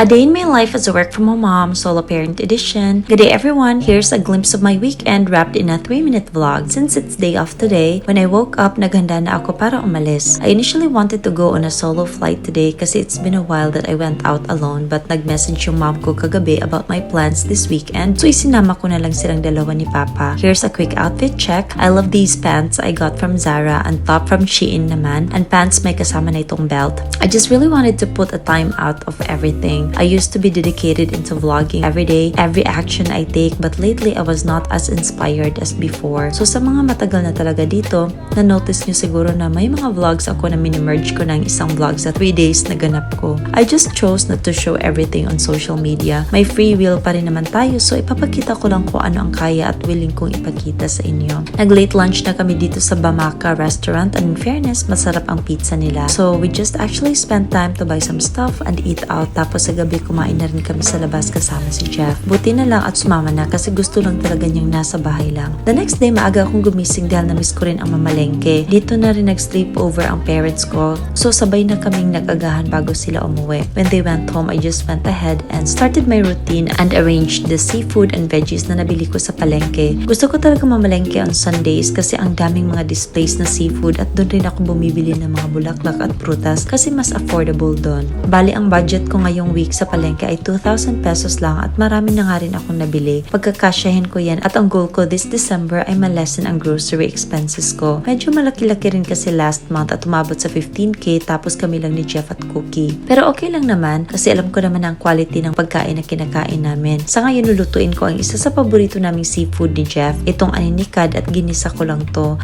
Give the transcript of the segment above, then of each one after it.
A Day in My Life as a Work From Home Mom, Solo Parent Edition. Good day everyone, here's a glimpse of my weekend wrapped in a 3-minute vlog. Since it's day off today, when I woke up, naghanda na ako para umalis. I initially wanted to go on a solo flight today kasi it's been a while that I went out alone, but nag-message yung mom ko kagabi about my plans this weekend, so isinama ko na lang silang dalawa ni Papa. Here's a quick outfit check. I love these pants I got from Zara and top from Shein naman, and pants may kasama na itong belt. I just really wanted to put a time out of everything. I used to be dedicated into vlogging every day, every action I take, but lately I was not as inspired as before. So sa mga matagal na talaga dito, na-notice nyo siguro na may mga vlogs ako na mini-merge ko ng isang vlog sa 3 days na ganap ko. I just chose not to show everything on social media. May free will pa rin naman tayo, so ipapakita ko lang kung ano ang kaya at willing kong ipakita sa inyo. Nag-late lunch na kami dito sa Bamaka restaurant, and in fairness, masarap ang pizza nila. So we just actually spent time to buy some stuff and eat out, tapos sa gabi kumain na rin kami sa labas kasama si Jeff. Buti na lang at sumama na kasi gusto lang talaga niyang nasa bahay lang. The next day, maaga akong gumising dahil na-miss ko rin ang mamalengke. Dito na rin nag-sleep over ang parents ko, so sabay na kaming nag-agahan bago sila umuwi. When they went home, I just went ahead and started my routine and arranged the seafood and veggies na nabili ko sa palengke. Gusto ko talaga mamalengke on Sundays kasi ang daming mga displays na seafood at doon rin ako bumibili ng mga bulaklak at prutas kasi mas affordable doon. Bali, ang budget ko ngayong week sa palengke ay 2,000 pesos lang at marami na nga rin akong nabili. Pagkakasyahin ko yan at ang goal ko this December ay ma-lessen ang grocery expenses ko. Medyo malaki-laki rin kasi last month at umabot sa 15k tapos kami lang ni Jeff at Cookie. Pero okay lang naman kasi alam ko naman ang quality ng pagkain na kinakain namin. Sa ngayon, lulutuin ko ang isa sa paborito naming seafood ni Jeff. Itong aninikad at ginisa ko lang to.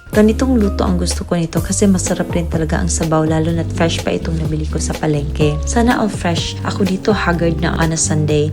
Ganitong luto ang gusto ko nito kasi masarap rin talaga ang sabaw, lalo na't fresh pa itong nabili ko sa palengke. Sana all fresh. Ako dito haggard na on a Sunday.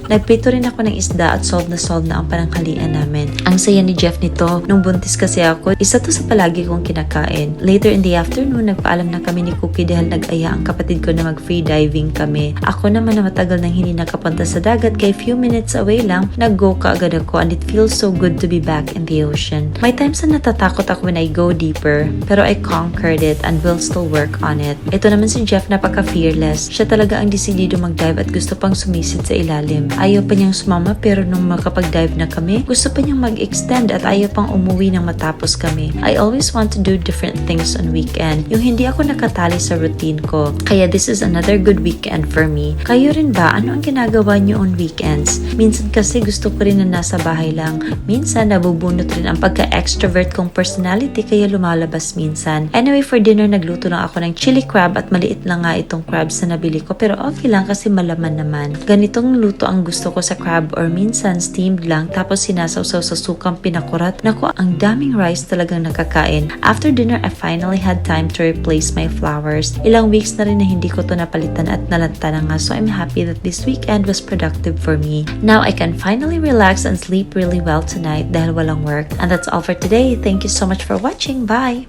Nagprito rin ako ng isda at solve na ang pananghalian namin. Ang saya ni Jeff nito. Nung buntis kasi ako, isa to sa palagi kong kinakain. Later in the afternoon, nagpaalam na kami ni Cookie dahil nag-aya ang kapatid ko na mag-free diving kami. Ako naman na matagal nang hindi nakapunta sa dagat, kaya few minutes away lang, nag-go kaagad ako, and it feels so good to be back in the ocean. May times na natatakot ako when I go deeper, pero I conquered it and will still work on it. Ito naman si Jeff, napaka-fearless. Siya talaga ang desidido mag-dive at gusto pang sumisid sa ilalim. Ayaw pa niyang sumama, pero nung makapag-dive na kami, gusto pa niyang mag-extend at ayaw pang umuwi nang matapos kami. I always want to do different things on weekend. Yung hindi ako nakatali sa routine ko. Kaya this is another good weekend for me. Kayo rin ba? Ano ang ginagawa niyo on weekends? Minsan kasi gusto ko rin na nasa bahay lang. Minsan nabubunot rin ang pagka-extrovert kong personality kaya lumalabas minsan. Anyway, for dinner nagluto lang ako ng chili crab at maliit lang nga itong crabs na nabili ko, pero okay lang kasi malaman naman. Ganitong luto ang gusto ko sa crab, or minsan steamed lang tapos sinasawsaw sa sukang pinakurat. Naku, ang daming rice talagang nakakain. After dinner, I finally had time to replace my flowers. Ilang weeks na rin na hindi ko to napalitan at nalanta na nga, so I'm happy that this weekend was productive for me. Now I can finally relax and sleep really well tonight dahil walang work. And that's all for today. Thank you so much for watching. Bye!